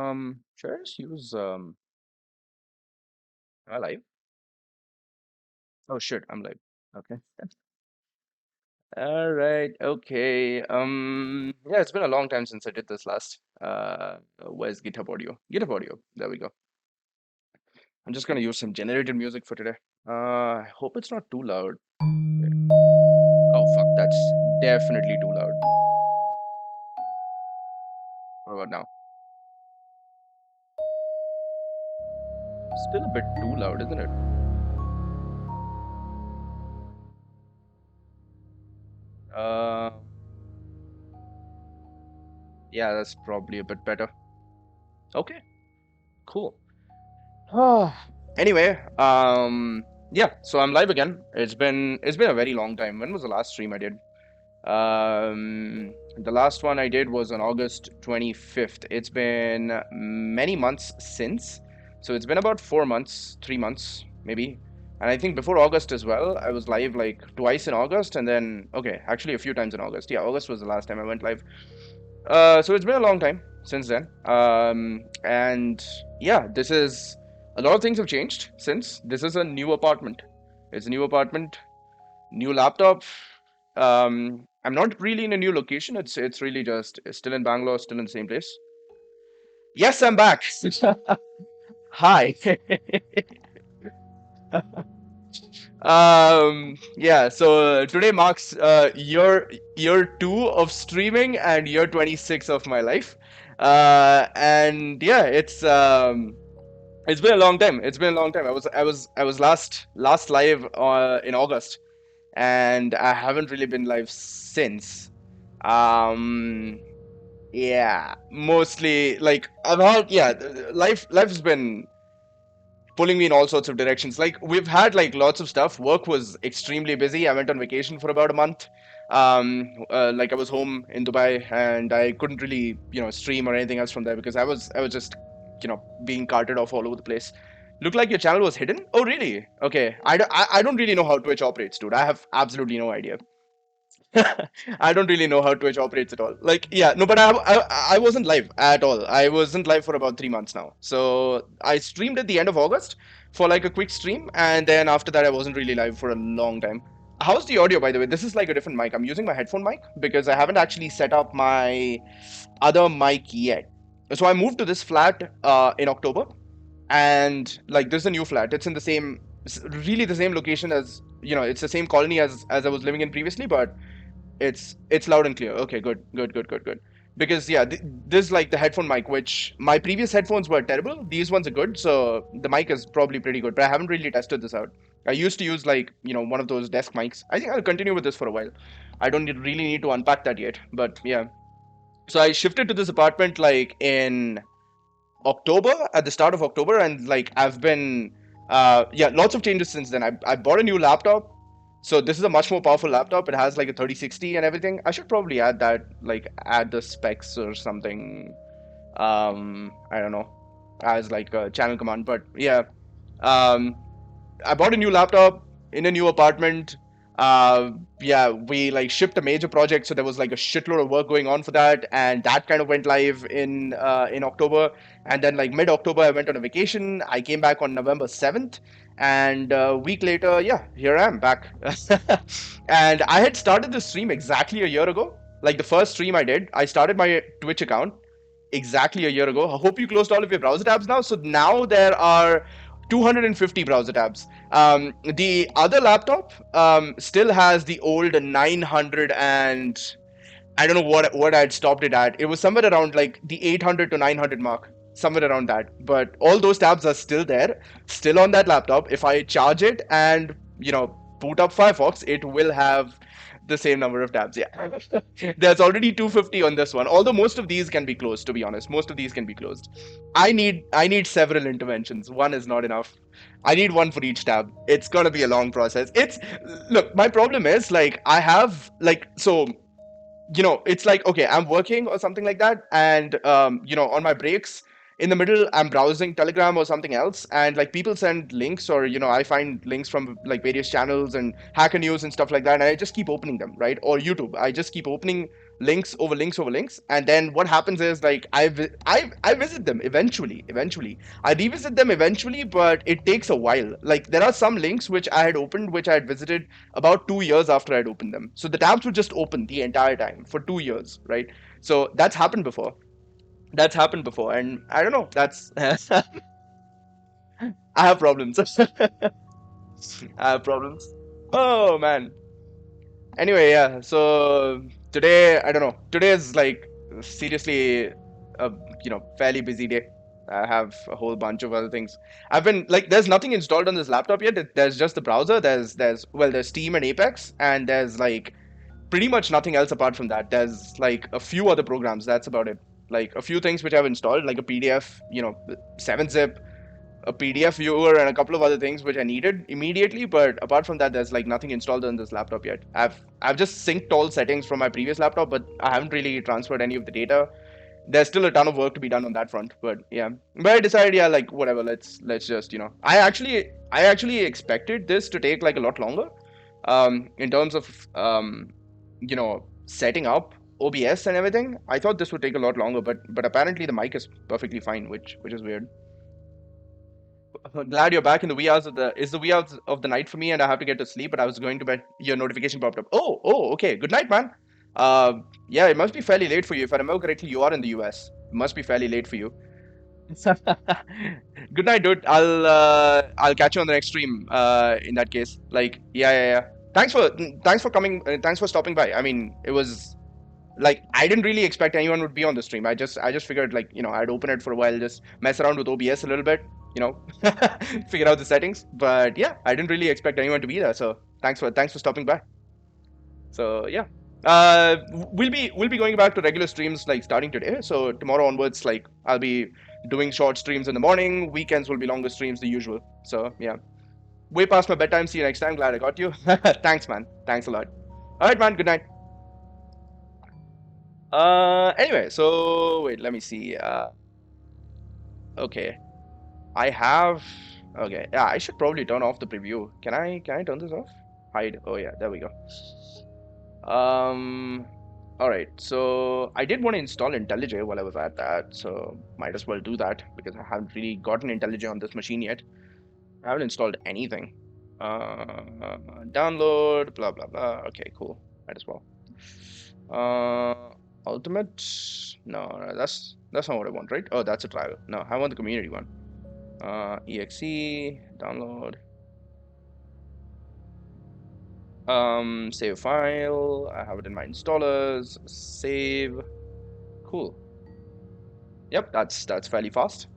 Should I just use am I live? Oh shit, I'm live. Okay. All right, okay. Yeah, it's been a long time since I did this last. Where's GitHub Audio? GitHub Audio. There we go. I'm just gonna use some generated music for today. I hope it's not too loud. Wait. Oh fuck, that's definitely too loud. What about now? Still a bit too loud, isn't it? Uh, yeah, that's probably a bit better. Okay, cool. Anyway, yeah, so I'm live again. It's been a very long time. When was the last stream I did? The last one I did was on August 25th. It's been many months since. So it's been about 4 months, 3 months, maybe. And I think before August as well, I was live like twice in August and then, okay, actually a few times in August. Yeah, August was the last time I went live. So it's been a long time since then. And yeah, this is a lot of things have changed since. This is a new apartment. It's a new apartment, new laptop. I'm not really in a new location. It's really just still in Bangalore, still in the same place. Yes, I'm back. Hi. Yeah, so today marks year 2 of streaming and year 26 of my life. And yeah, it's been a long time. It's been a long time. I was last live in August, and I haven't really been live since. Um, yeah, mostly like I've had yeah, life's been pulling me in all sorts of directions. Like we've had like lots of stuff. Work was extremely busy. I went on vacation for about a month. Like I was home in Dubai and I couldn't really, stream or anything else from there because I was just, being carted off all over the place. Looked like your channel was hidden. Oh, really? Okay. I don't really know how Twitch operates, dude. I have absolutely no idea. I don't really know how Twitch operates at all. Like, yeah, no, but I wasn't live at all. I wasn't live for about 3 months now. So I streamed at the end of August for like a quick stream, and then after that, I wasn't really live for a long time. How's the audio, by the way? This is like a different mic. I'm using my headphone mic because I haven't actually set up my other mic yet. So I moved to this flat in October, and like this is a new flat. It's in the same, really the same location as it's the same colony as I was living in previously, but it's loud and clear. Okay, good, good, good, good, good. Because yeah, this is like the headphone mic, which my previous headphones were terrible. These ones are good, so the mic is probably pretty good. But I haven't really tested this out. I used to use like one of those desk mics. I think I'll continue with this for a while. I don't really need to unpack that yet, but yeah. So I shifted to this apartment like in October, at the start of October, and like I've been yeah, lots of changes since then. I bought a new laptop. So this is a much more powerful laptop. It has like a 3060 and everything. I should probably add that, like add the specs or something. I don't know, as like a channel command. But yeah, um, I bought a new laptop in a new apartment. Yeah, we like shipped a major project, so there was like a shitload of work going on for that, and that kind of went live in October. And then like mid-October, I went on a vacation. I came back on November 7th, and a week later, yeah, here I am back. And I had started the stream exactly a year ago. Like the first stream I did, I started my Twitch account exactly a year ago. I hope you closed all of your browser tabs now. So now there are 250 browser tabs. The other laptop still has the old 900, and I don't know what I'd stopped it at. It was somewhere around like the 800 to 900 mark, somewhere around that. But all those tabs are still there, still on that laptop. If I charge it and boot up Firefox, it will have the same number of tabs. Yeah, there's already 250 on this one. Although most of these can be closed. To be honest, most of these can be closed. I need several interventions. One is not enough. I need one for each tab. It's gonna be a long process. It's Look, my problem is like I have like so it's like, okay, I'm working or something like that, and on my breaks in the middle, I'm browsing Telegram or something else, and like people send links, or I find links from like various channels and Hacker News and stuff like that, and I just keep opening them, right? Or YouTube, I just keep opening links over links over links, and then what happens is like I visit them eventually I revisit them eventually, but it takes a while. Like there are some links which I had opened, which I had visited about 2 years after I'd opened them, so the tabs would just open the entire time for 2 years, right? So that's happened before, and I don't know, that's I have problems. I have problems. Oh man. Anyway, yeah. So today, I don't know. Today is like seriously a fairly busy day. I have a whole bunch of other things. I've been like, there's nothing installed on this laptop yet. There's just the browser. There's Steam and Apex, and there's like pretty much nothing else apart from that. There's like a few other programs. That's about it. Like a few things which I've installed, like a PDF, 7-zip, a PDF viewer, and a couple of other things which I needed immediately. But apart from that, there's like nothing installed on this laptop yet. I've just synced all settings from my previous laptop, but I haven't really transferred any of the data. There's still a ton of work to be done on that front. But yeah, but I decided, yeah, like whatever. Let's just I actually expected this to take like a lot longer, in terms of setting up OBS and everything. I thought this would take a lot longer, but apparently the mic is perfectly fine, which is weird. Glad you're back in the wee hours of the night for me, and I have to get to sleep. But I was going to bed. Your notification popped up. Oh, okay. Good night, man. Yeah, it must be fairly late for you. If I remember correctly, you are in the US. It must be fairly late for you. Good night, dude. I'll catch you on the next stream. In that case, like, yeah. Thanks for coming. Thanks for stopping by. I mean, it was like I didn't really expect anyone would be on the stream. I just figured, like, I'd open it for a while, just mess around with OBS a little bit, you know, figure out the settings. But yeah, I didn't really expect anyone to be there. So thanks for stopping by. So yeah, we'll be going back to regular streams like starting today. So tomorrow onwards, like I'll be doing short streams in the morning. Weekends will be longer streams, the usual. So yeah, way past my bedtime. See you next time. Glad I got you. Thanks, man. Thanks a lot. All right, man. Good night. Anyway, so wait, let me see. Okay, I have. Okay, yeah, I should probably turn off the preview. Can I turn this off? Hide. Oh yeah, there we go. Um, all right. So I did want to install IntelliJ while I was at that, so might as well do that because I haven't really gotten IntelliJ on this machine yet. I haven't installed anything. Download, blah blah blah. Okay, cool. Might as well. Ultimate? No, that's not what I want, right? Oh, that's a trial. No, I want the community one. Exe, download. Save file. I have it in my installers. Save. Cool. Yep, that's fairly fast.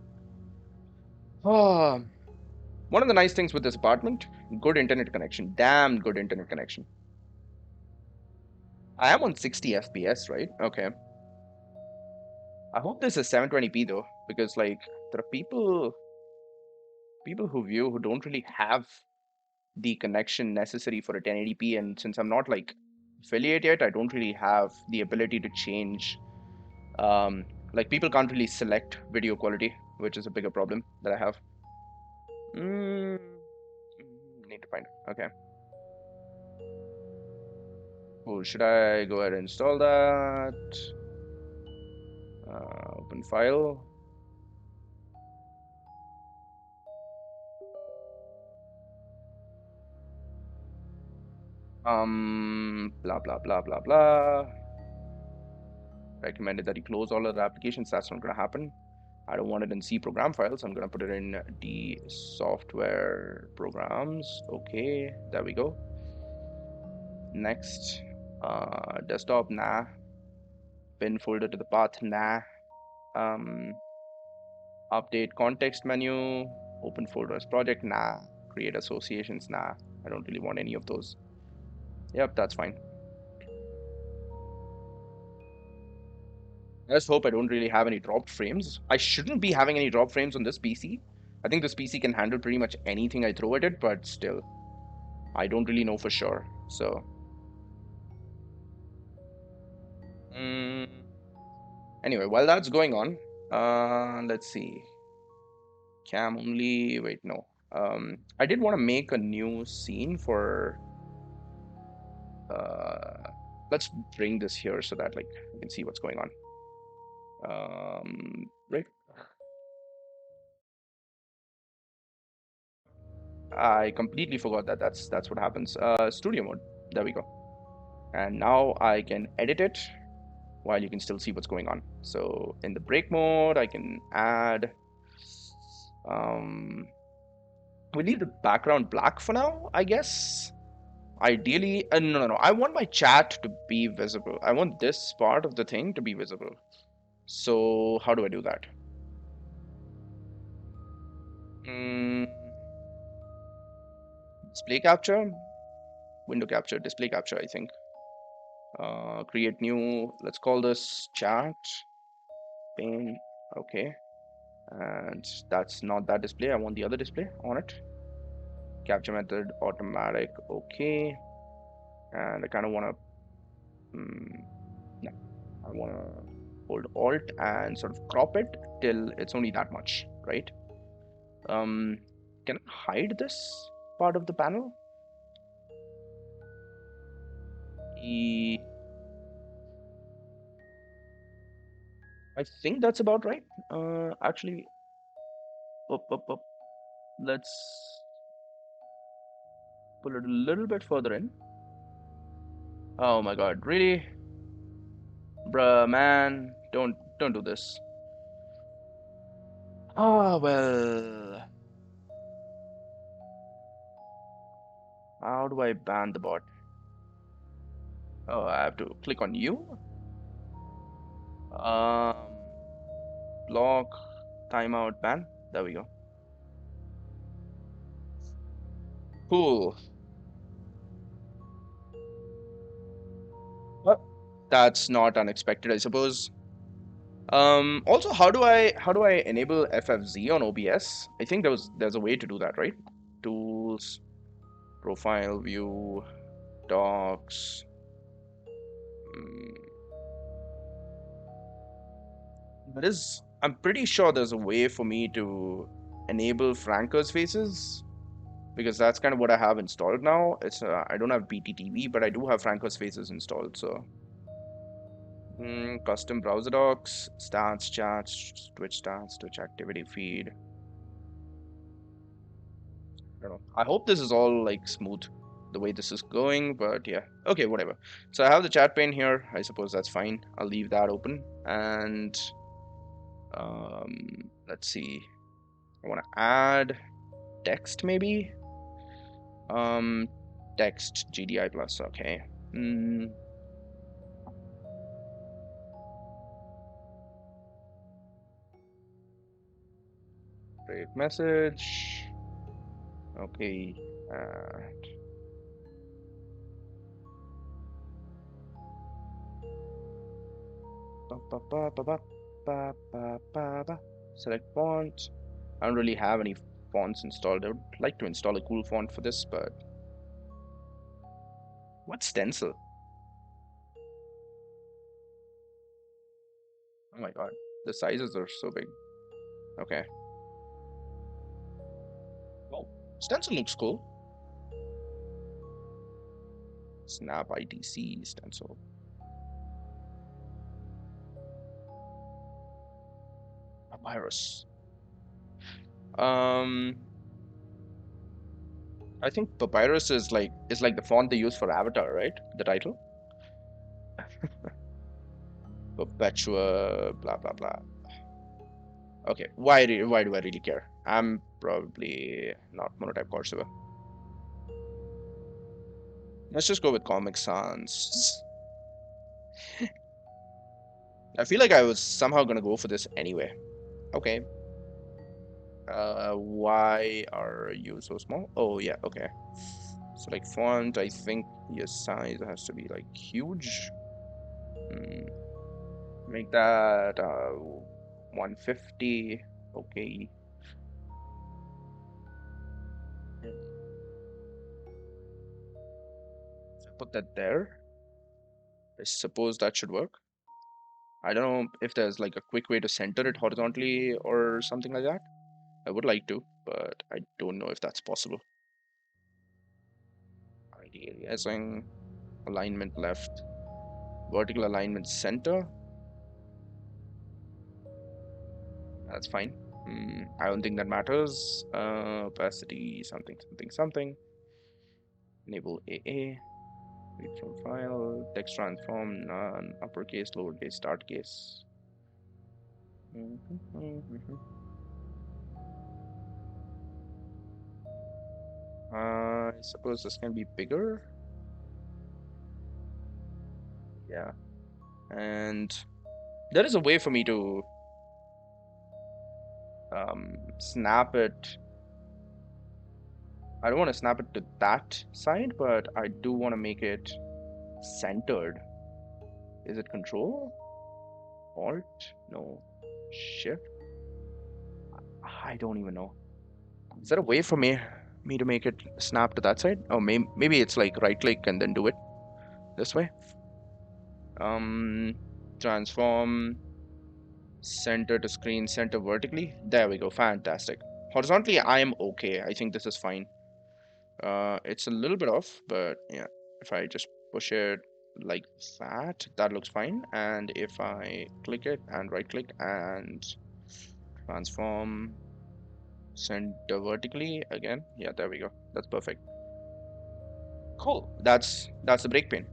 Oh, one of the nice things with this apartment, good internet connection. Damn good internet connection. I am on 60 FPS, right? Okay. I hope this is 720p though, because like there are people who don't really have the connection necessary for a 1080p, and since I'm not like affiliate yet, I don't really have the ability to change. Like people can't really select video quality, which is a bigger problem that I have. Mm, need to find it. Okay. Cool. Should I go ahead and install that? Open file. Blah blah blah blah blah. Recommended that you close all other applications. That's not gonna happen. I don't want it in C program files. I'm gonna put it in the software programs. Okay, there we go. Next, desktop, nah. Pin folder to the path, nah. Update context menu. Open folder as project, nah. Create associations, nah. I don't really want any of those. Yep, that's fine. I just hope I don't really have any dropped frames. I shouldn't be having any drop frames on this PC. I think this PC can handle pretty much anything I throw at it, but still, I don't really know for sure. So, anyway, while that's going on, let's see. Cam only. Wait, no. I did want to make a new scene for let's bring this here so that like you can see what's going on. Right. I completely forgot that that's what happens. Studio mode. There we go. And now I can edit it while you can still see what's going on. So in the break mode, I can add. Um, we leave the background black for now, I guess. Ideally, no, no, no. I want my chat to be visible. I want this part of the thing to be visible. So how do I do that? Mm, display capture, window capture, display capture, I think. Create new, let's call this chat pane. Okay. And that's not that display. I want the other display on it. Capture method, automatic. Okay. And I kind of want to, no, I want to hold Alt and sort of crop it till it's only that much, right? Um, can I hide this part of the panel? E I think that's about right. Actually, up. Let's pull it a little bit further in. Oh my God, really? Bruh, man, don't do this. Oh well, how do I ban the bot? Oh, I have to click on you. Um, block, timeout, ban. There we go. Cool. Well, that's not unexpected, I suppose. Also, how do I enable FFZ on OBS? I think there's a way to do that, right? Tools, profile view, docs. Mm, there is. I'm pretty sure there's a way for me to enable Franker's faces because that's kind of what I have installed now. It's I don't have BTTV, but I do have Franker's faces installed. So custom browser docs, stats, chats, Twitch activity feed. I don't know. I hope this is all like smooth the way this is going, but yeah. Okay, whatever. So I have the chat pane here. I suppose that's fine. I'll leave that open. And let's see. I want to add text maybe. Um, text GDI plus. Okay. Mm, create message. Okay. Select font. I don't really have any fonts installed. I would like to install a cool font for this, but what stencil? Oh my god, the sizes are so big. Okay. Well, stencil looks cool. Snap ITC stencil. Papyrus. Um, I think Papyrus is like the font they use for Avatar, right? The title. Perpetua, blah blah blah. Okay, why do I really care? I'm probably not Monotype Corsiva. Let's just go with Comic Sans. I feel like I was somehow gonna go for this anyway. Okay. Why are you so small? Oh yeah, okay. So like font, I think your size has to be like huge. Mm, make that 150. Okay. So put that there. I suppose that should work. I don't know if there's like a quick way to center it horizontally or something like that. I would like to, but I don't know if that's possible. Ideally, alignment left. Vertical alignment center. That's fine. I don't think that matters. Opacity, something, something, something. Enable AA. Read from file. Text transform, none. Uppercase, lowercase, start case. I suppose this can be bigger. Yeah. And there is a way for me to snap it. I don't want to snap it to that side, but I do want to make it centered. Is it control? Alt? No. Shift? I don't even know. Is there a way for me to make it snap to that side? Oh, maybe it's like right click and then do it this way. Transform center to screen center vertically. There we go. Fantastic. Horizontally, I am okay. I think this is fine. It's a little bit off, but yeah, if I just push it like that, that looks fine. And if I click it and right click and transform center vertically again, yeah, there we go. That's perfect. Cool. That's the break pane.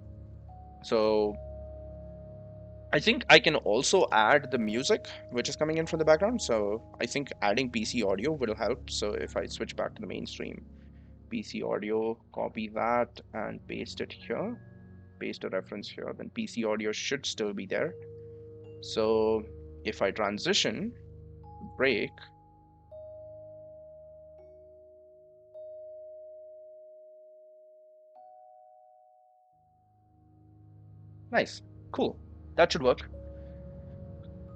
So I think I can also add the music which is coming in from the background. So I think adding PC audio will help. So if I switch back to the mainstream, PC audio, copy that and paste it here, paste a reference here, then PC audio should still be there. So if I transition, break, nice, cool, that should work.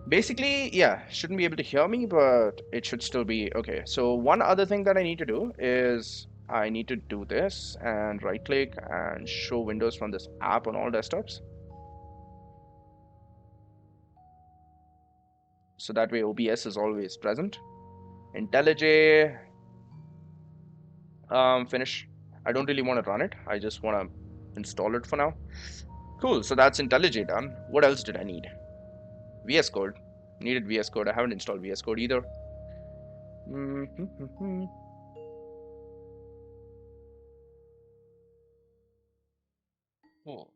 Basically, yeah, shouldn't be able to hear me, but it should still be okay. So one other thing that I need to do is I need to do this and right click and show windows from this app on all desktops. So that way OBS is always present. IntelliJ, finish. I don't really want to run it. I just want to install it for now. Cool, so that's IntelliJ done. What else did I need? VS Code. Needed VS Code. I haven't installed VS Code either. Cool.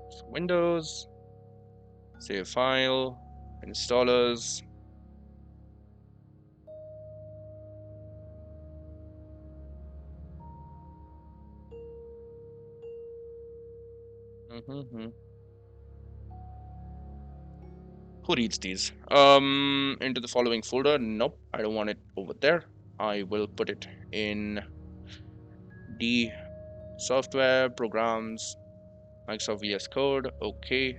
So Windows, save file, installers. Who reads these? Into the following folder. Nope, I don't want it over there. I will put it in D software programs, Microsoft VS Code. Okay.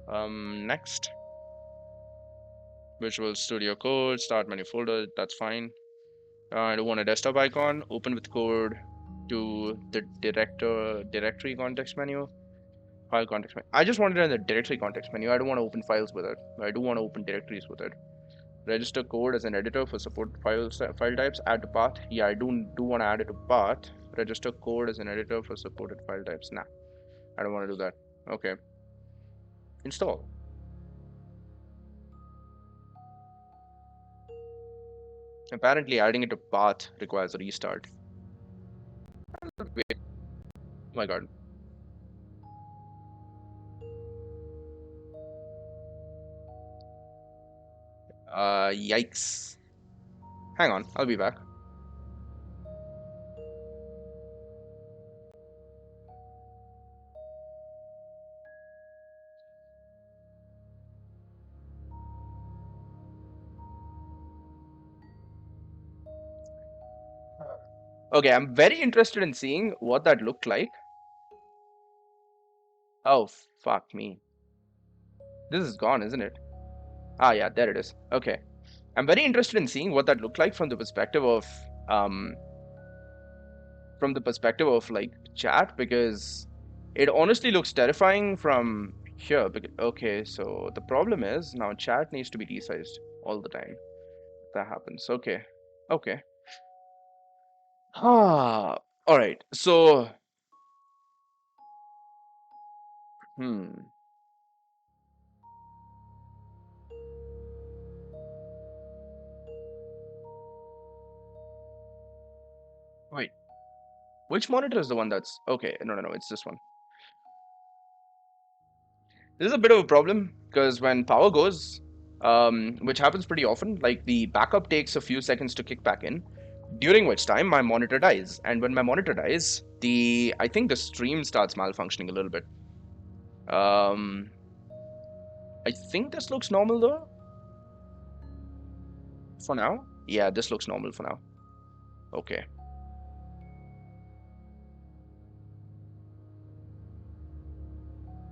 Next. Visual Studio Code, start menu folder. That's fine. I don't want a desktop icon. Open with code to the directory context menu. File context menu. I just want it in the directory context menu. I don't want to open files with it. I do want to open directories with it. Register code as an editor for support file types. Add to path. Yeah, I do want to add it to path. Register code as an editor for supported file types. Nah, I don't want to do that. Okay. Install. Apparently, adding it to path requires a restart. Wait. Oh my god. Yikes. Hang on, I'll be back. Okay, I'm very interested in seeing what that looked like. Oh, fuck me. This is gone, isn't it? Ah, yeah, there it is. Okay. I'm very interested in seeing what that looked like um from the perspective of like chat, because it honestly looks terrifying from here. Okay, so the problem is now chat needs to be resized all the time. That happens. Okay. Okay. Ah, All right. So, hmm. Wait, which monitor is the one that's okay? No, no, no. It's this one. This is a bit of a problem because when power goes, which happens pretty often, like the backup takes a few seconds to kick back in, during which time my monitor dies. And when my monitor dies, the I think the stream starts malfunctioning a little bit. Um, I think this looks normal though for now. Yeah, this looks normal for now. Okay.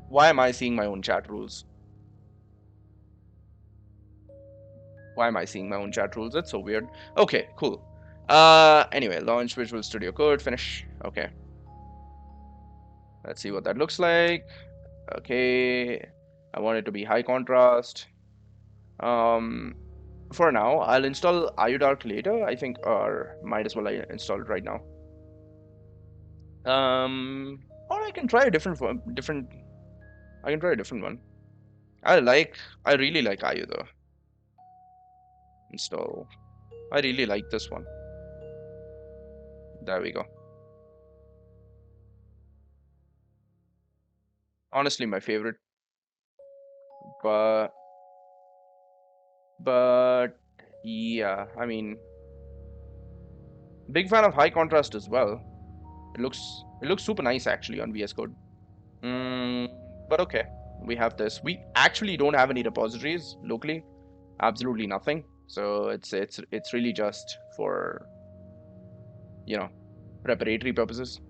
Why am I seeing my own chat rules? Why am I seeing my own chat rules? That's so weird. Okay, cool. Anyway, launch Visual Studio Code, finish. Okay, let's see what that looks like. Okay, I want it to be high contrast. Um, for now, I'll install IODark later, I think, or might as well I install it right now. Or I can try a different one. I can try a different one. I really like IO though. Install. I really like this one. There we go. Honestly, my favorite. But but yeah, I mean, big fan of high contrast as well. It looks super nice actually on VS Code. Mm, but okay, we have this. We actually don't have any repositories locally. Absolutely nothing. So it's really just for you know preparatory purposes.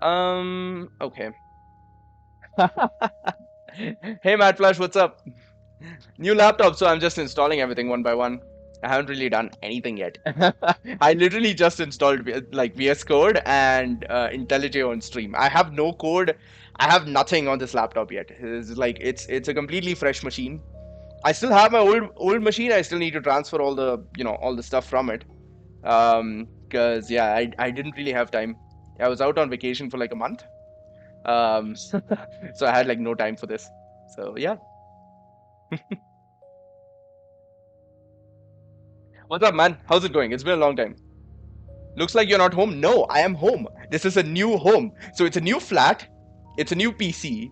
Okay. Hey Matt Flash, what's up? New laptop, so I'm just installing everything one by one. I haven't really done anything yet. I literally just installed like VS Code and IntelliJ on Stream. I have no code. I have nothing on this laptop yet. It's a completely fresh machine. I still have my old machine. I still need to transfer all the stuff from it. Because yeah, I didn't really have time. I was out on vacation for like a month. So I had like no time for this. So yeah. What's up, man? How's it going? It's been a long time. Looks like you're not home. No, I am home. This is a new home. So it's a new flat. It's a new PC.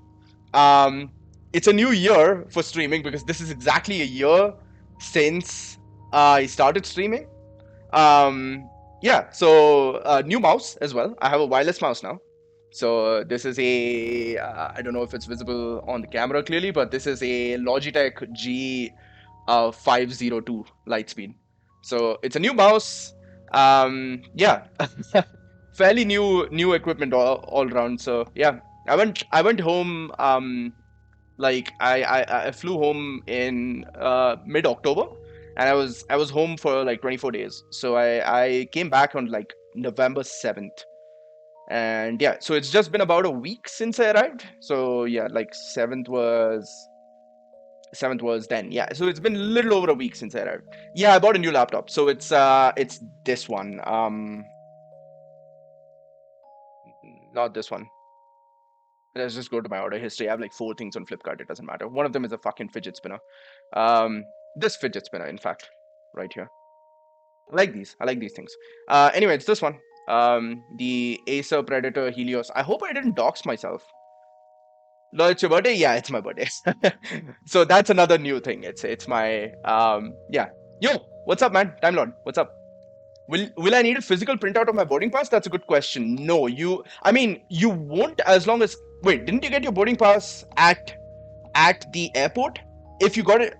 Um, it's a new year for streaming because this is exactly a year since I started streaming. Yeah, so new mouse as well. I have a wireless mouse now. So this is a I don't know if it's visible on the camera clearly, but this is a Logitech G 502 Lightspeed. So it's a new mouse. Yeah, fairly new equipment all around. So yeah, I went home. Like I flew home in mid October, and I was home for like 24 days. So I came back on like November 7th. And yeah, so it's just been about a week since I arrived. So yeah, like seventh was then. Yeah, so it's been a little over a week since I arrived. Yeah, I bought a new laptop. So it's this one. Not this one. Let's just go to my order history. I have like four things on Flipkart. It doesn't matter. One of them is a fucking fidget spinner. Um, this fidget spinner, in fact, right here. I like these. I like these things. Anyway, it's this one. The Acer Predator Helios. I hope I didn't dox myself. No, it's your birthday? Yeah, it's my birthday. So that's another new thing. It's my yeah. Yo, what's up, man? Time Lord, what's up? Will I need a physical printout of my boarding pass? That's a good question. No, I mean you won't as long as wait, didn't you get your boarding pass at the airport? If you got it,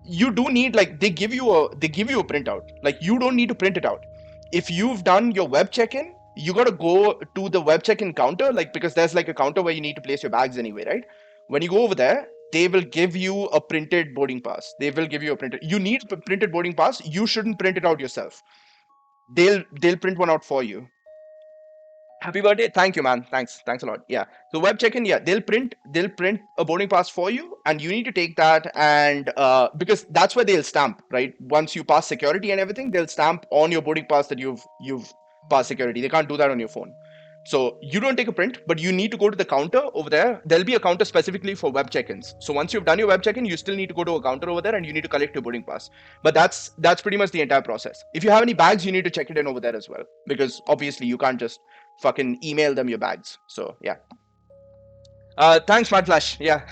you do need like they give you a printout. Like you don't need to print it out. If you've done your web check-in, you gotta go to the web check-in counter, like because there's like a counter where you need to place your bags anyway, right? When you go over there, they will give you a printed boarding pass. They will give you a printed. You need a printed boarding pass. You shouldn't print it out yourself. They'll print one out for you. Happy birthday. Thank you, man. Thanks a lot. Yeah. So web check-in, yeah, they'll print a boarding pass for you, and you need to take that and because that's where they'll stamp, right? Once you pass security and everything, they'll stamp on your boarding pass that you've pass security. They can't do that on your phone. So you don't take a print, but you need to go to the counter over there. There'll be a counter specifically for web check-ins. So once you've done your web check-in, you still need to go to a counter over there and you need to collect your boarding pass. But that's pretty much the entire process. If you have any bags, you need to check it in over there as well, because obviously you can't just fucking email them your bags. So yeah. Thanks, Mad Flash. Yeah.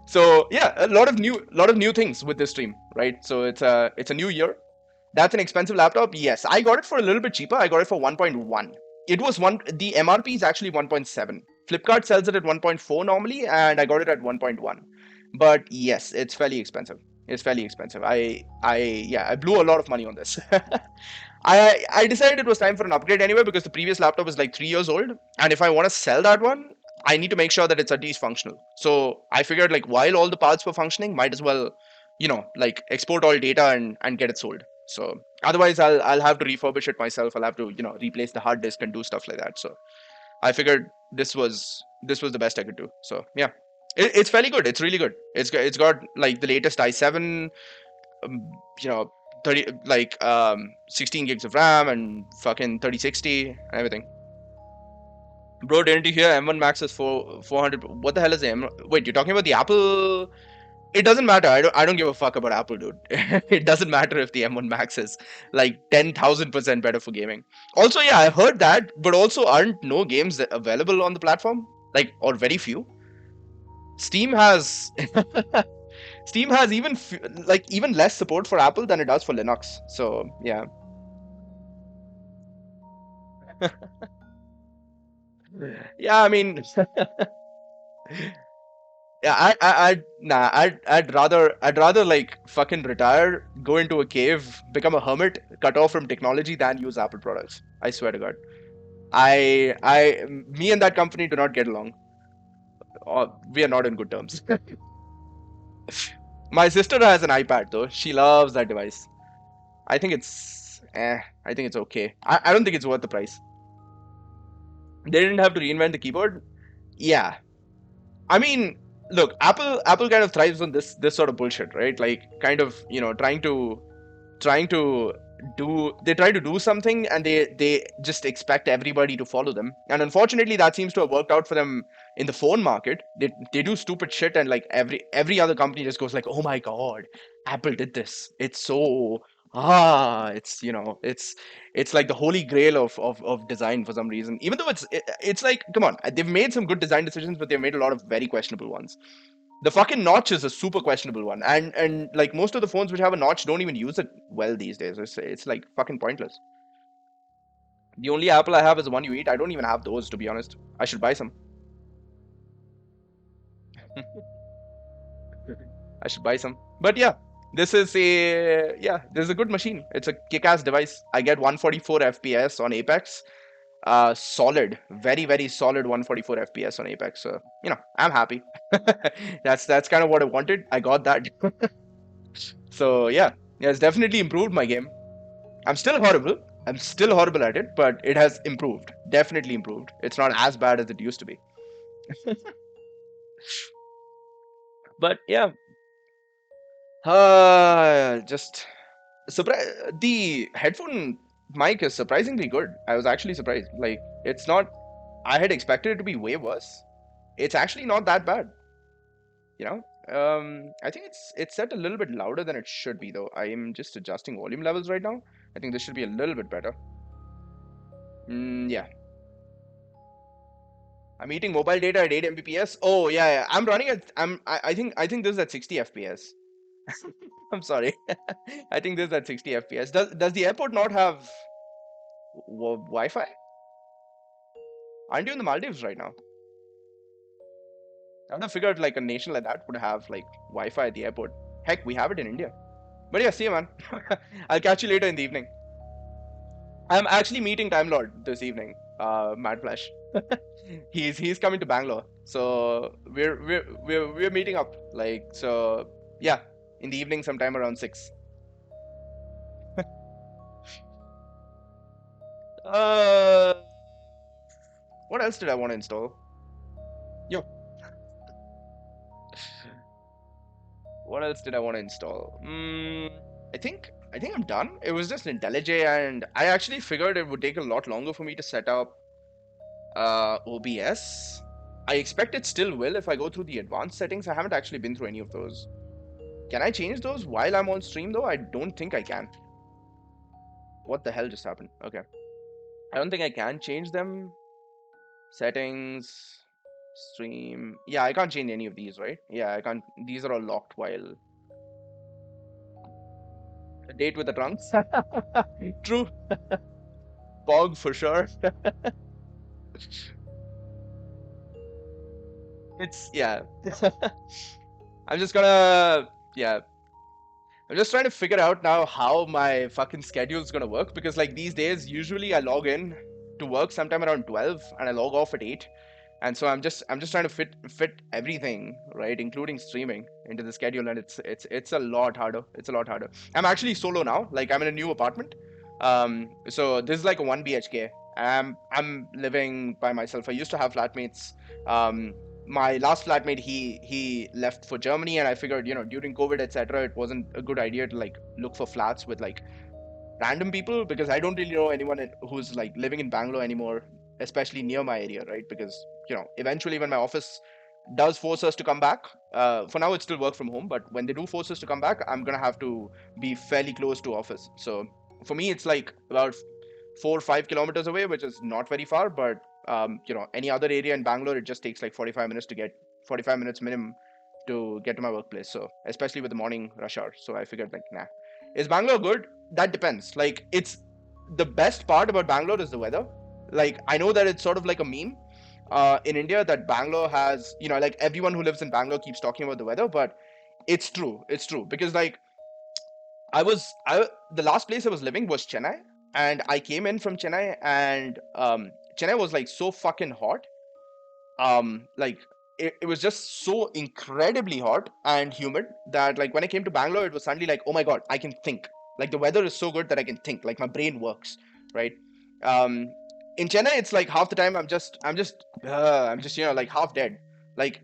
So yeah, a lot of new things with this stream, right? So it's a new year. That's an expensive laptop. Yes, I got it for a little bit cheaper. I got it for 1.1. It was one. The MRP is actually 1.7. Flipkart sells it at 1.4 normally, and I got it at 1.1. But yes, it's fairly expensive. It's fairly expensive. I blew a lot of money on this. I decided it was time for an upgrade anyway, because the previous laptop is like 3 years old, and if I want to sell that one, I need to make sure that it's at least functional. So I figured, like, while all the parts were functioning, might as well, like, export all data and get it sold. So otherwise, I'll have to refurbish it myself. I'll have to replace the hard disk and do stuff like that. So I figured this was the best I could do. So yeah, it's fairly good. It's really good. It's got like the latest i7, um, you know 30, like 16 gigs of RAM and fucking 3060 and everything. Bro, didn't you hear M1 Max is 400? What the hell is the M? Wait, you're talking about the Apple? It doesn't matter. I don't give a fuck about Apple, dude. It doesn't matter if the M1 Max is like 10,000% better for gaming. Also, yeah, I heard that, but also aren't no games available on the platform? Like, or very few. Steam has Steam has even less support for Apple than it does for Linux. So yeah. Yeah, I mean, yeah, I'd rather like fucking retire, go into a cave, become a hermit, cut off from technology than use Apple products. I swear to God. Me and that company do not get along. We are not in good terms. My sister has an iPad though. She loves that device. I think I think it's okay. I don't think it's worth the price. They didn't have to reinvent the keyboard. Yeah, I mean, look, Apple kind of thrives on this sort of bullshit, right? Like, kind of, trying to they try to do something, and they just expect everybody to follow them. And unfortunately, that seems to have worked out for them in the phone market. They do stupid shit, and like every other company just goes like, "Oh my God, Apple did this. It's so it's like the holy grail of design for some reason, even though it's like, come on, they've made some good design decisions, but they've made a lot of very questionable ones. The fucking notch is a super questionable one, and like most of the phones which have a notch don't even use it well these days. It's like fucking pointless. The only Apple I have is the one you eat. I don't even have those, to be honest. I should buy some. I should buy some. But yeah, this is a good machine. It's a kick-ass device. I get 144 FPS on Apex. Solid, very very solid 144 FPS on Apex. So I'm happy. That's kind of what I wanted. I got that. So yeah, it's definitely improved my game. I'm still horrible. I'm still horrible at it, but it has improved. Definitely improved. It's not as bad as it used to be. But yeah, just surprise. The headphone mic is surprisingly good. I was actually surprised. Like, it's not. I had expected it to be way worse. It's actually not that bad. You know. I think it's set a little bit louder than it should be, though. I am just adjusting volume levels right now. I think this should be a little bit better. Yeah. I'm eating mobile data at 8 Mbps. Oh yeah. I think this is at 60 FPS. I'm sorry. I think this is at 60 FPS. Does the airport not have Wi-Fi? Aren't you in the Maldives right now? I would have figured like a nation like that would have like Wi-Fi at the airport. Heck, we have it in India. But yeah, see you, man. I'll catch you later in the evening. I'm actually meeting Time Lord this evening. Mad Flash. He's coming to Bangalore, so we're meeting up. Like, so yeah, in the evening, sometime around 6. Uh, what else did I want to install? Yo, what else did I want to install? I think I think I'm done. It was just IntelliJ, and I actually figured it would take a lot longer for me to set up OBS. I expect it still will if I go through the advanced settings. I haven't actually been through any of those. Can I change those while I'm on stream though? I don't think I can. What the hell just happened? Okay. I don't think I can change them. Settings, stream. Yeah, I can't change any of these, right? Yeah, I can't. These are all locked while. A date with the trunks. True. Pog for sure. It's, yeah. I'm just gonna, yeah. I'm just trying to figure out now how my fucking schedule's gonna work because like these days, usually I log in to work sometime around 12 and I log off at 8. And so I'm just trying to fit everything, right, including streaming into the schedule, and it's a lot harder. It's a lot harder. I'm actually solo now. Like I'm in a new apartment. So this is like a 1 BHK. I'm living by myself. I used to have flatmates. My last flatmate, he left for Germany, and I figured, during COVID, etc., it wasn't a good idea to like look for flats with like random people because I don't really know anyone who's like living in Bangalore anymore, especially near my area, right? Because eventually when my office does force us to come back, for now it's still work from home, but when they do force us to come back, I'm gonna have to be fairly close to office. So for me, it's like about 4 or 5 kilometers away, which is not very far, but any other area in Bangalore, it just takes like 45 minutes to get 45 minutes minimum to get to my workplace. So especially with the morning rush hour. So I figured like, nah. Is Bangalore good? That depends. Like it's the best part about Bangalore is the weather. Like I know that it's sort of like a meme in India that Bangalore has, like everyone who lives in Bangalore keeps talking about the weather, but it's true. It's true because like I the last place I was living was Chennai, and I came in from Chennai, and Chennai was like so fucking hot. Like it was just so incredibly hot and humid that like when I came to Bangalore, it was suddenly like, oh my god, I can think. Like the weather is so good that I can think. Like my brain works, right? Um, in Chennai, it's like half the time I'm just like half dead. Like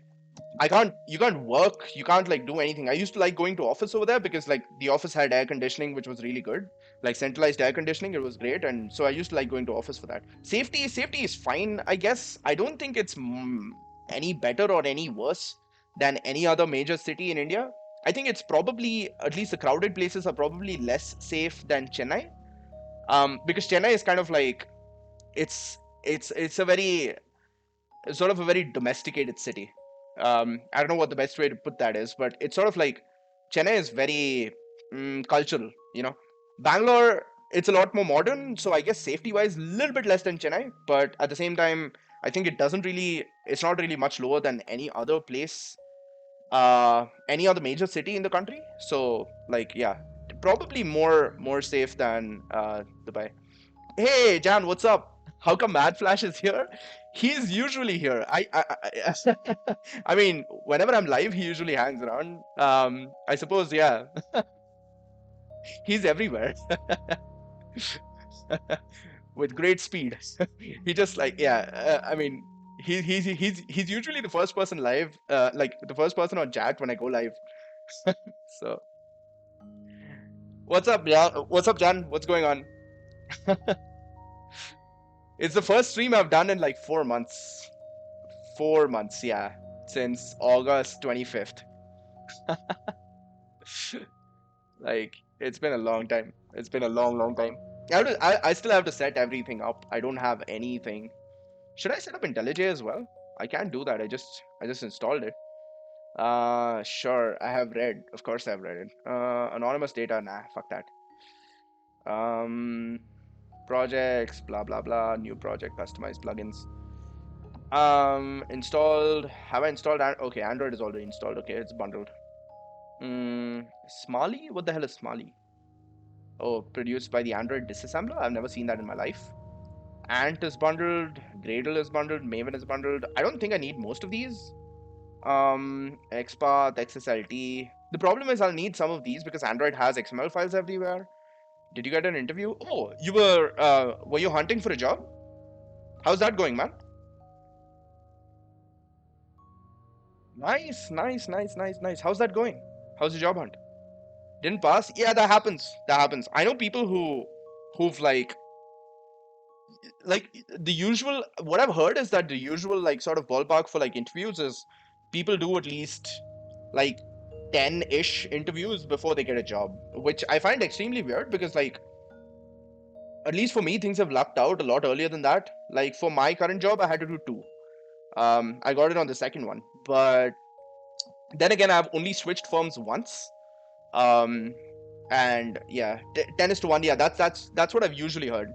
you can't work, you can't like do anything. I used to like going to office over there because like the office had air conditioning, which was really good, like centralized air conditioning. It was great, and so I used to like going to office for that. Safety is fine, I guess. I don't think it's any better or any worse than any other major city in India. I think it's probably, at least the crowded places are probably less safe than Chennai, because Chennai is kind of like it's a very sort of a very domesticated city. I don't know what the best way to put that is, but it's sort of like Chennai is very cultural. Bangalore, it's a lot more modern, so I guess safety-wise, a little bit less than Chennai, but at the same time, I think it's not really much lower than any other place, any other major city in the country. So, like, yeah, probably more safe than Dubai. Hey, Jan, what's up? How come Mad Flash is here? He's usually here. I mean, whenever I'm live, he usually hangs around. I suppose, yeah, he's everywhere with great speed. He just like, yeah. I mean, he's usually the first person live, like the first person on chat when I go live. So, what's up, yeah? What's up, Jan? What's going on? It's the first stream I've done in like 4 months. 4 months, yeah, since August 25th. Like, it's been a long time. It's been a long, long time. I still have to set everything up. I don't have anything. Should I set up IntelliJ as well? I can't do that. I just installed it. Sure. I have read. Of course, I've read it. Anonymous data. Nah, fuck that. Um, projects. Blah blah blah. New project. Customized plugins. Installed. Have I installed? Okay, Android is already installed. Okay, it's bundled. Smalley? What the hell is Smalley? Oh, produced by the Android disassembler? I've never seen that in my life. Ant is bundled. Gradle is bundled. Maven is bundled. I don't think I need most of these. XPath, XSLT. The problem is I'll need some of these because Android has XML files everywhere. Did you get an interview? Oh, were you hunting for a job? How's that going, man? Nice, nice, nice, nice, nice. How's that going? How's the job hunt? Didn't pass. Yeah, that happens. That happens. I know people who've like the usual. What I've heard is that the usual like sort of ballpark for like interviews is people do at least like 10-ish interviews before they get a job, which I find extremely weird because like at least for me things have lucked out a lot earlier than that. Like for my current job I had to do two. I got it on the second one, but then again I've only switched firms once. Um, and yeah, 10 is to 1. Yeah, that's what I've usually heard.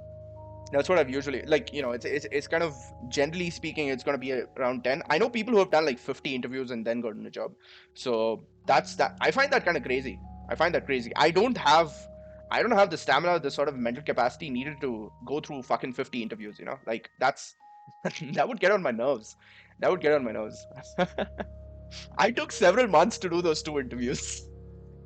That's what I've usually like. It's kind of generally speaking, it's gonna be around 10. I know people who have done like 50 interviews and then gotten a job. So that's that. I find that kind of crazy. I find that crazy. I don't have the stamina, the sort of mental capacity needed to go through fucking 50 interviews. Like that's that would get on my nerves. That would get on my nerves. I took several months to do those two interviews.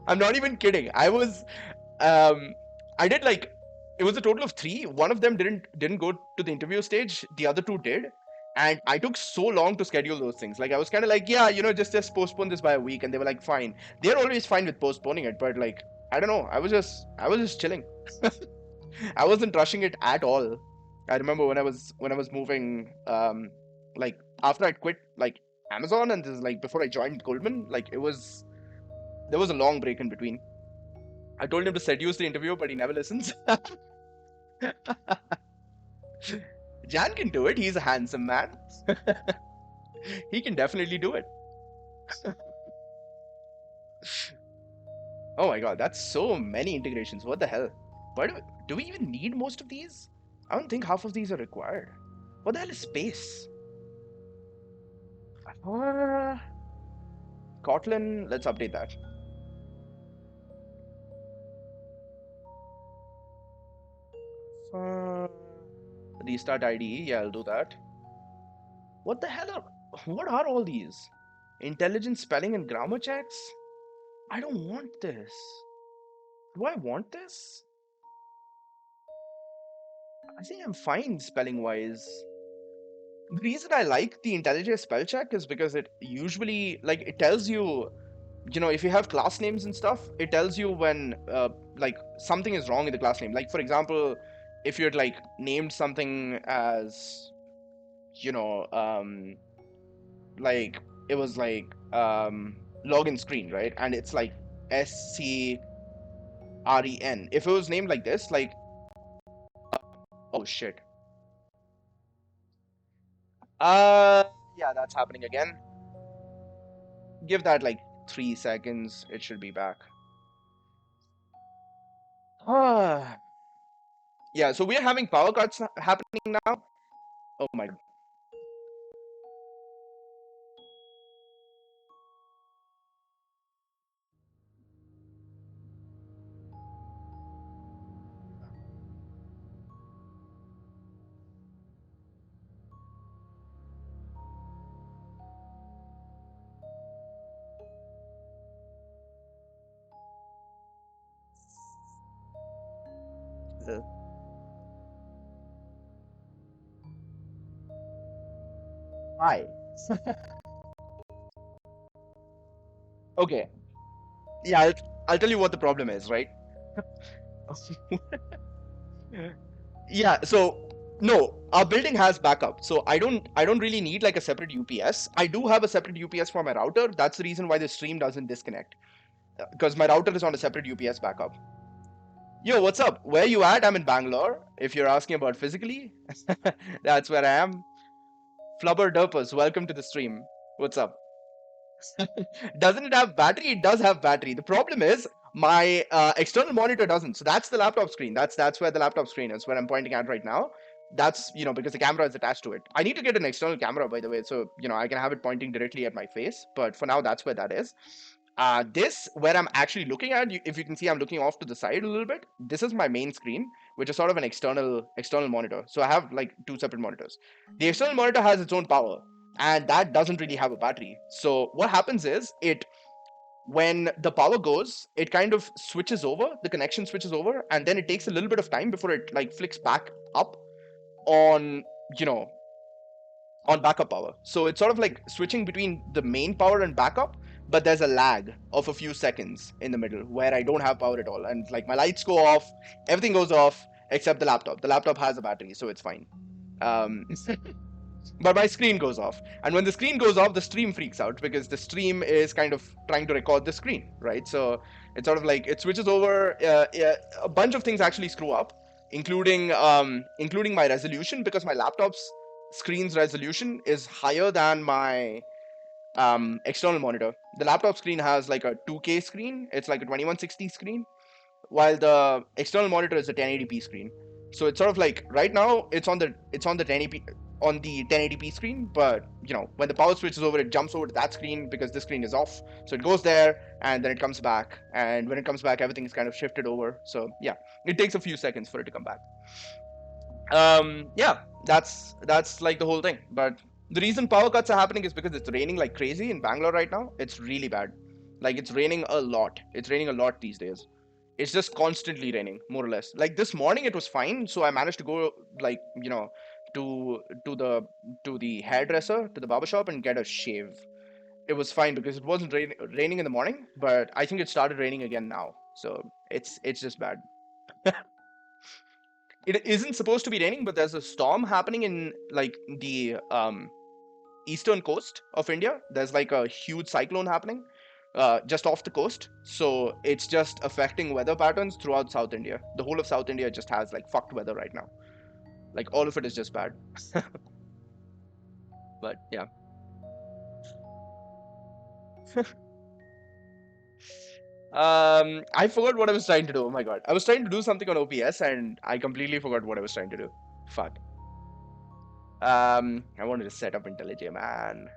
I'm not even kidding. Um I did like it was a total of three. One of them didn't go to the interview stage. The other two did. And I took so long to schedule those things. Like I was kind of like, yeah, just postpone this by a week, and they were like, fine. They're always fine with postponing it, but like I don't know. I was just chilling. I wasn't rushing it at all. I remember when I was moving, like after I quit like Amazon and this is like before I joined Goldman, like there was a long break in between. I told him to seduce the interview, but he never listens. Jan can do it. He's a handsome man. He can definitely do it. Oh my god, that's so many integrations. What the hell? Why do we even need most of these? I don't think half of these are required. What the hell is space? Uh, Kotlin, let's update that. Uh, Restart IDE, yeah, I'll do that. What are all these? Intelligent spelling and grammar checks? I don't want this. Do I want this? I think I'm fine spelling wise. The reason I like the IntelliJ spell check is because it usually like it tells you, if you have class names and stuff, it tells you when like something is wrong in the class name. Like for example, if you'd like named something as, you know, like it was like login screen, right? And it's like SCREN. If it was named like this, like oh shit. Uh yeah, that's happening again. Give that like 3 seconds. It should be back. Ah, yeah. So we're having power cuts happening now. Oh my god. Hi. Okay. Yeah, I'll tell you what the problem is, right? Yeah, so no, our building has backup. So I don't really need like a separate UPS. I do have a separate UPS for my router. That's the reason why the stream doesn't disconnect. Because my router is on a separate UPS backup. Yo, what's up? Where you at? I'm in Bangalore. If you're asking about physically, that's where I am. Flubber Derpers, welcome to the stream. What's up? Doesn't it have battery? It does have battery. The problem is my external monitor doesn't. So that's the laptop screen. That's where the laptop screen is, where I'm pointing at right now. That's because the camera is attached to it. I need to get an external camera, by the way, so I can have it pointing directly at my face. But for now, that's where that is. This where I'm actually looking at, if you can see, I'm looking off to the side a little bit. This is my main screen, which is sort of an external monitor. So I have like two separate monitors. The external monitor has its own power, and that doesn't really have a battery. So what happens is when the power goes, it kind of switches over, the connection switches over, and then it takes a little bit of time before it like flicks back up on you know on backup power. So it's sort of like switching between the main power and backup, but there's a lag of a few seconds in the middle where I don't have power at all, and like my lights go off, everything goes off except the laptop. The laptop has a battery, so it's fine. Um, but my screen goes off, and when the screen goes off, the stream freaks out because the stream is kind of trying to record the screen, right? So it's sort of like it switches over. A bunch of things actually screw up, including my resolution, because my laptop's screen's resolution is higher than my external monitor. The laptop screen has like a 2K screen. It's like a 2160 screen, while the external monitor is a 1080p screen. So it's sort of like right now it's on the 1080p on the 1080p screen, but when the power switches over, it jumps over to that screen because this screen is off. So it goes there and then it comes back, and when it comes back, everything is kind of shifted over. So yeah, it takes a few seconds for it to come back. Yeah, that's like the whole thing. But the reason power cuts are happening is because it's raining like crazy in Bangalore right now. It's really bad. Like it's raining a lot. It's raining a lot these days. It's just constantly raining, more or less. Like this morning it was fine, so I managed to go, like, to the hairdresser, to the barber shop, and get a shave. It was fine because it wasn't raining in the morning, but I think it started raining again now. So it's just bad. It isn't supposed to be raining, but there's a storm happening in like the eastern coast of India. There's like a huge cyclone happening just off the coast. So it's just affecting weather patterns throughout South India. The whole of South India just has like fucked weather right now. Like all of it is just bad. But yeah. I forgot what I was trying to do. Oh my god. I was trying to do something on OPS and I completely forgot what I was trying to do. Fuck. I wanted to set up IntelliJ, man.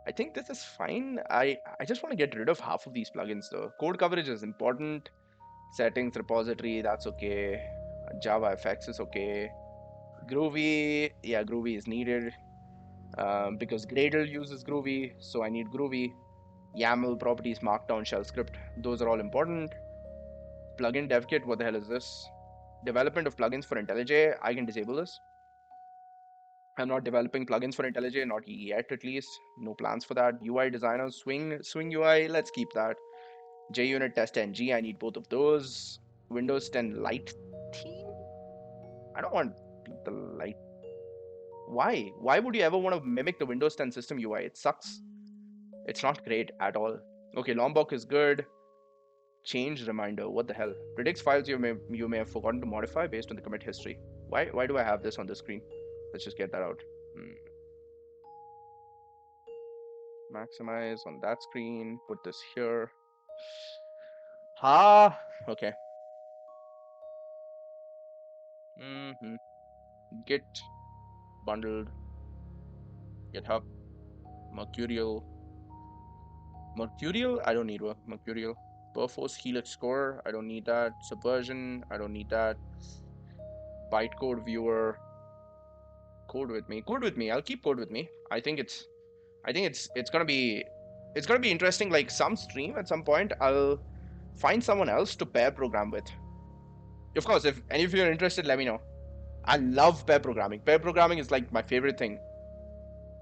I think this is fine. I just want to get rid of half of these plugins though. Code coverage is important. Settings repository, that's okay. Java FX is okay. Groovy, yeah, Groovy is needed because Gradle uses Groovy, so I need Groovy. YAML properties, Markdown, shell script, those are all important. Plugin dev kit, what the hell is this? Development of plugins for IntelliJ, I can disable this. I'm not developing plugins for IntelliJ, not yet at least. No plans for that. UI designer, Swing UI, let's keep that. JUnit test NG, I need both of those. Windows 10 Lite theme? I don't want the Lite. Why? Why would you ever want to mimic the Windows 10 system UI? It sucks. It's not great at all. Okay, Lombok is good. Change reminder. What the hell? Predicts files you may have forgotten to modify based on the commit history. Why do I have this on the screen? Let's just get that out. Maximize on that screen. Put this here. Okay. Git bundled. GitHub. Mercurial. I don't need one. Mercurial. Perforce Helix Score. I don't need that. Subversion. I don't need that. Bytecode viewer. Code with me. I'll keep code with me. I think it's gonna be interesting. Like some stream at some point, I'll find someone else to pair program with. Of course, if any of you are interested, let me know. I love pair programming. Pair programming is like my favorite thing.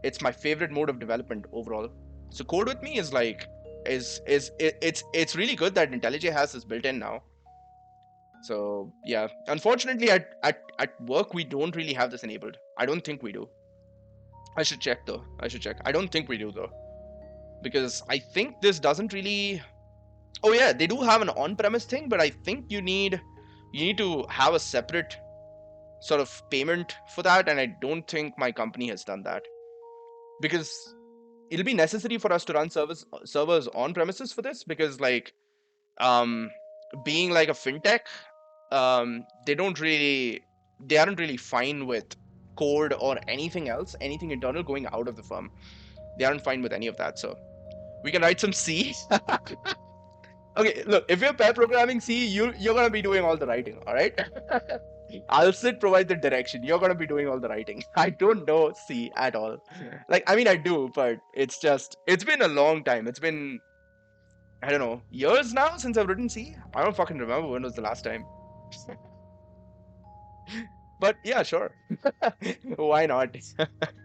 It's my favorite mode of development overall. So code with me is like it's really good that IntelliJ has this built in now. So yeah, unfortunately at work we don't really have this enabled. I don't think we do. I should check though. I don't think we do though, because I think this doesn't really. Oh yeah, they do have an on-premise thing, but I think you need to have a separate sort of payment for that, and I don't think my company has done that, because it'll be necessary for us to run servers on premises for this, because like being like a fintech, they aren't really fine with code or anything else, anything internal going out of the firm. They aren't fine with any of that, so we can write some C. Okay, look, if you're pair programming C, you're gonna be doing all the writing, all right? I'll sit provide the direction. You're gonna be doing all the writing. I don't know C at all. Like, I mean, I do, but it's been a long time. It's been, I don't know, years now since I've written C. I don't fucking remember when was the last time. But yeah, sure. Why not?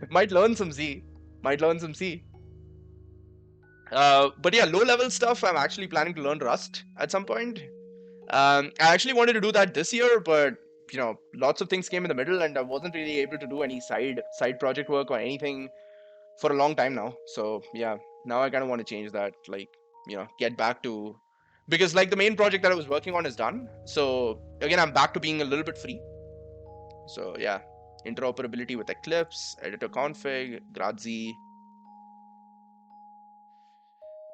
Might learn some C. But yeah, low level stuff. I'm actually planning to learn Rust at some point. I actually wanted to do that this year, but lots of things came in the middle, and I wasn't really able to do any side project work or anything for a long time now. So yeah, now I kind of want to change that. Like get back to, because like the main project that I was working on is done. So again, I'm back to being a little bit free. So yeah, interoperability with Eclipse, editor config, Grazi.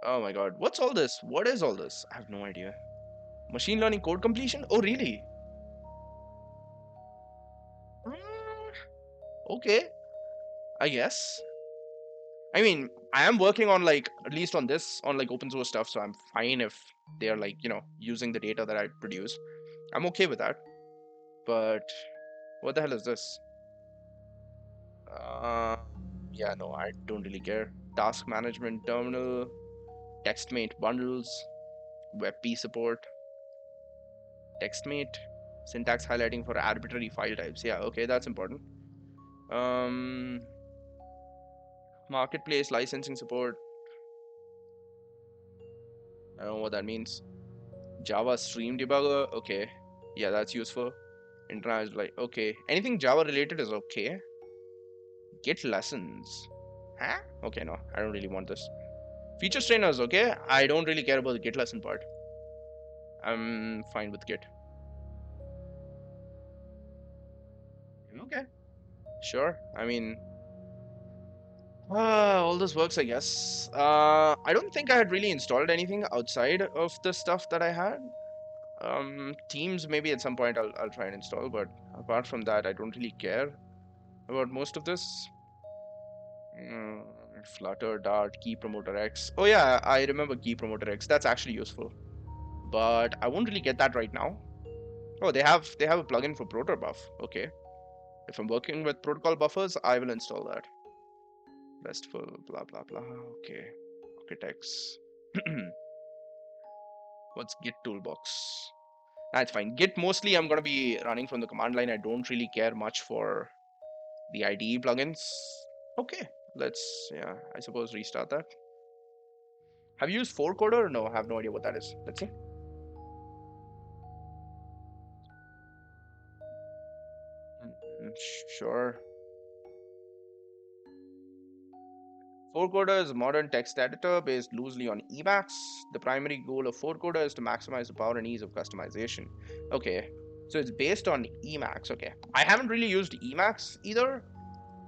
Oh my god, what's all this? What is all this? I have no idea. Machine learning code completion? Oh really? Mm, okay, I guess. I mean, I am working on like at least on this on like open source stuff, so I'm fine if they're like using the data that I produce. I'm okay with that. But what the hell is this? Uh, yeah, no, I don't really care. Task management terminal, TextMate bundles, WebP support, TextMate, syntax highlighting for arbitrary file types. Yeah, okay, that's important. Um, Marketplace licensing support. I don't know what that means. Java stream debugger. Okay, yeah, that's useful. Internet is like okay. Anything Java related is okay. Git lessons. Huh? Okay, no, I don't really want this. Feature strainers, okay. I don't really care about the Git lesson part. I'm fine with Git. Okay, sure. I mean, all this works, I guess. I don't think I had really installed anything outside of the stuff that I had. Teams maybe at some point I'll try and install, but apart from that, I don't really care about most of this. Flutter, Dart, Key Promoter X. Oh yeah, I remember Key Promoter X. That's actually useful, but I won't really get that right now. Oh, they have a plugin for Protobuf. Okay, if I'm working with protocol buffers, I will install that. RESTful, blah blah blah. Okay, Architects. What's Git toolbox? That's fine. Git mostly I'm gonna be running from the command line. I don't really care much for the IDE plugins. Okay, let's I suppose restart that. Have you used 4Coder? No, I have no idea what that is. Let's see. Sure. 4Coder is a modern text editor based loosely on Emacs. The primary goal of 4Coder is to maximize the power and ease of customization. Okay, so it's based on Emacs. Okay, I haven't really used Emacs either.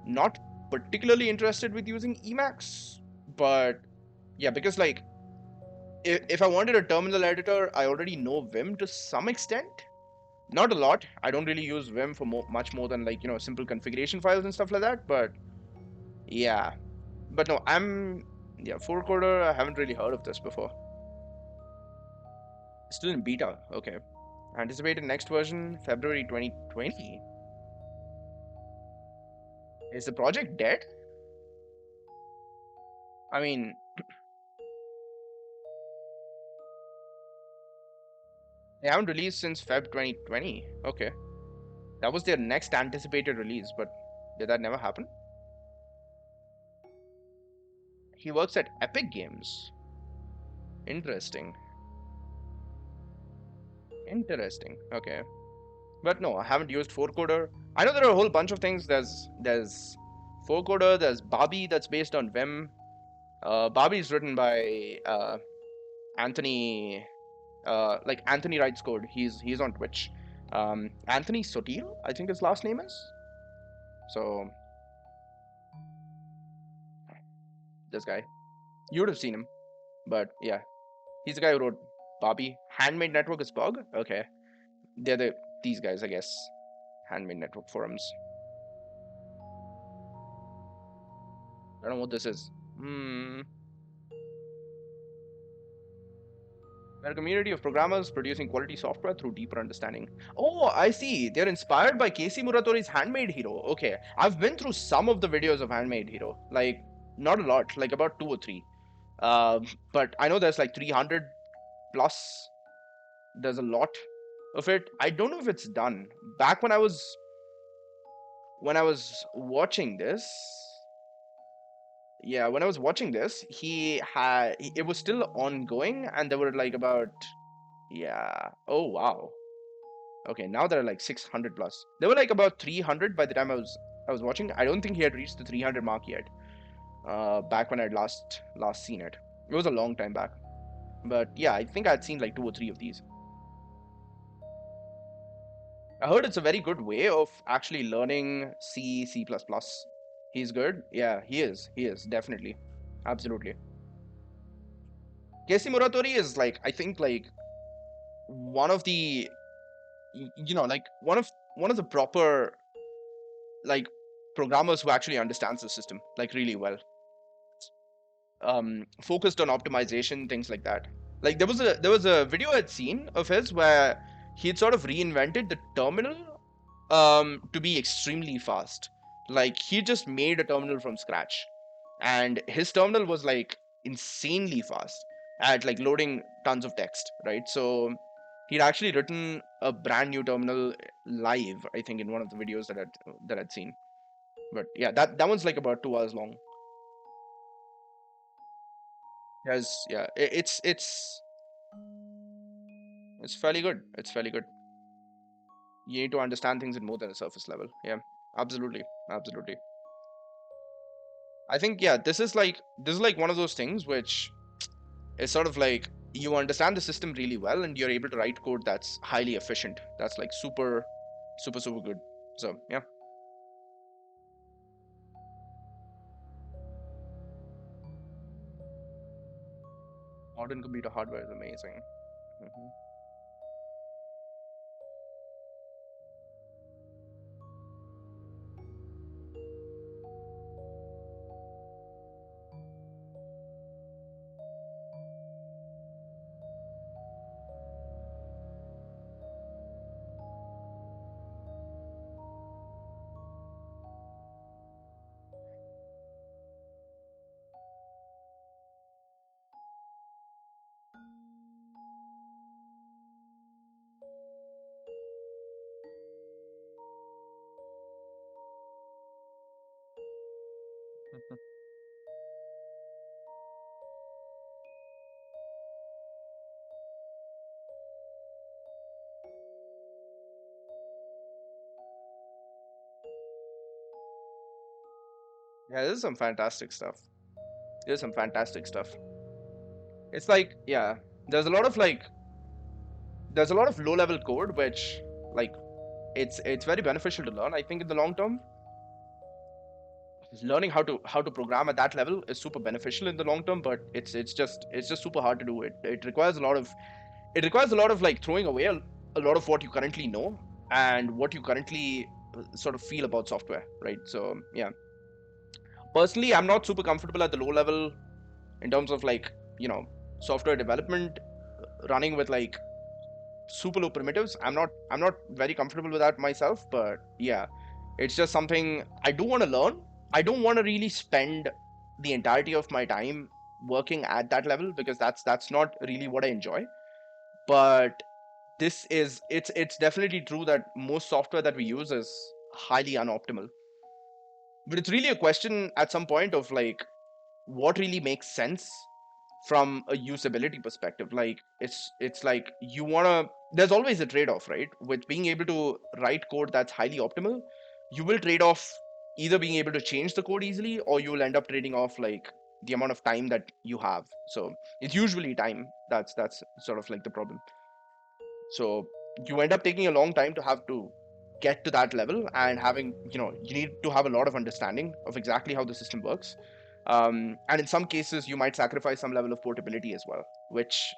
Not particularly interested with using Emacs, but yeah, because like if I wanted a terminal editor, I already know Vim to some extent. Not a lot. I don't really use Vim for much more than like simple configuration files and stuff like that. But yeah, but no, I'm 4Coder. I haven't really heard of this before. Still in beta. Okay. Anticipated next version February 2020. Is the project dead? I mean, they haven't released since Feb 2020. Okay. That was their next anticipated release, but did that never happen? He works at Epic Games. Interesting. Interesting. Okay. But no, I haven't used 4Coder. I know there are a whole bunch of things. There's 4Coder, there's Bobby that's based on Vim. Bobby is written by Anthony like Anthony writes code. He's on Twitch. Anthony Sotil, I think his last name is. So this guy. You would have seen him. But yeah. He's the guy who wrote Bobby. Handmade Network is Pog? Okay. They're these guys, I guess. Handmade Network forums. I don't know what this is. They're a community of programmers producing quality software through deeper understanding. Oh, I see. They're inspired by Casey Muratori's Handmade Hero. Okay. I've been through some of the videos of Handmade Hero. Like, not a lot, like about 2 or 3. But I know there's like 300 plus. There's a lot of it. I don't know if it's done. Back when I was watching this, yeah, when I was watching this, it was still ongoing, and there were like about, yeah, oh wow. Okay, now there are like 600 plus. There were like about 300 by the time I was watching. I don't think he had reached the 300 mark yet. Back when I'd last seen it. It was a long time back. But yeah, I think I'd seen like two or three of these. I heard it's a very good way of actually learning C, C++. He's good. Yeah, he is. He is definitely, absolutely. Casey Muratori is like, I think like one of the like one of the proper like programmers who actually understands the system like really well. Focused on optimization, things like that. Like there was a video I'd seen of his where he'd sort of reinvented the terminal to be extremely fast. Like he just made a terminal from scratch, and his terminal was like insanely fast at like loading tons of text, right? So he'd actually written a brand new terminal live, I think, in one of the videos that I'd seen. But yeah, that one's like about 2 hours long. Yes, yeah, it's fairly good. It's fairly good. You need to understand things at more than a surface level. Yeah, absolutely, absolutely. I think yeah, this is like one of those things which is sort of like you understand the system really well and you're able to write code that's highly efficient. That's like super, super, super good. So yeah, modern computer hardware is amazing. Hmm. Yeah, this is some fantastic stuff. There's some fantastic stuff. It's like yeah, there's a lot of like there's a lot of low level code which like it's very beneficial to learn. I think in the long term, learning how to program at that level is super beneficial in the long term. But it's just super hard to do. It requires a lot of like throwing away a lot of what you currently know and what you currently sort of feel about software, right? So yeah, personally, I'm not super comfortable at the low level in terms of like software development running with like super low primitives. I'm not very comfortable with that myself, but yeah, it's just something I do want to learn. I don't want to really spend the entirety of my time working at that level because that's not really what I enjoy. But it's definitely true that most software that we use is highly unoptimal. But it's really a question at some point of like what really makes sense from a usability perspective. Like it's like you want to there's always a trade-off, right? With being able to write code that's highly optimal, you will trade off either being able to change the code easily or you will end up trading off like the amount of time that you have. So it's usually time that's sort of like the problem. So you end up taking a long time to have to get to that level, and having you need to have a lot of understanding of exactly how the system works. And in some cases you might sacrifice some level of portability as well, which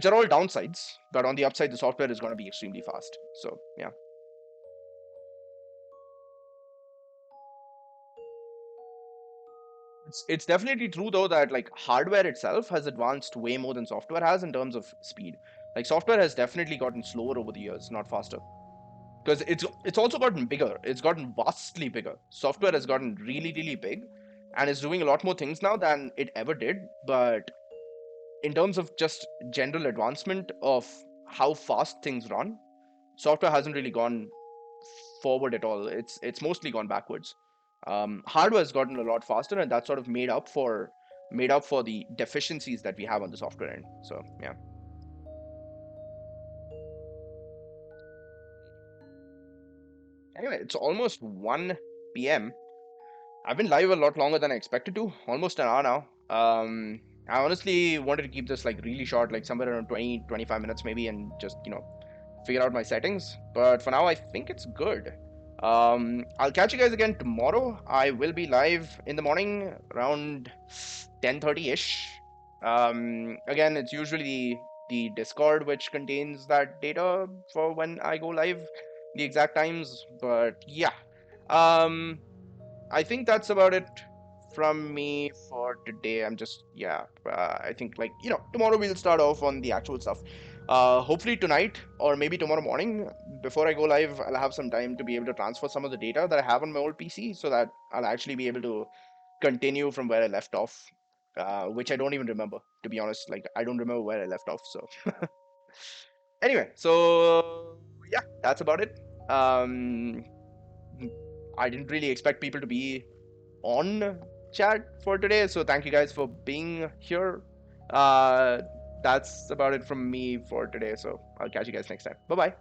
are all downsides, but on the upside the software is going to be extremely fast. So yeah, it's definitely true though that like hardware itself has advanced way more than software has in terms of speed. Like software has definitely gotten slower over the years, not faster, because it's also gotten bigger. It's gotten vastly bigger. Software has gotten really really big, and is doing a lot more things now than it ever did. But in terms of just general advancement of how fast things run, software hasn't really gone forward at all. It's mostly gone backwards. hardware has gotten a lot faster, and that sort of made up for the deficiencies that we have on the software end. So yeah. Anyway, it's almost 1 p.m. I've been live a lot longer than I expected to, almost an hour now. I honestly wanted to keep this like really short, like somewhere around 20-25 minutes maybe, and just figure out my settings. But for now, I think it's good. I'll catch you guys again tomorrow. I will be live in the morning around 10:30 ish. Again, it's usually the Discord which contains that data for when I go live, the exact times. But yeah. Um, I think that's about it from me for today. I think like tomorrow we'll start off on the actual stuff. Hopefully tonight or maybe tomorrow morning before I go live, I'll have some time to be able to transfer some of the data that I have on my old PC so that I'll actually be able to continue from where I left off. Which I don't even remember, to be honest. Like I don't remember where I left off. So anyway, so yeah, that's about it. Um, I didn't really expect people to be on chat for today. So thank you guys for being here. Uh, that's about it from me for today. So I'll catch you guys next time. Bye bye.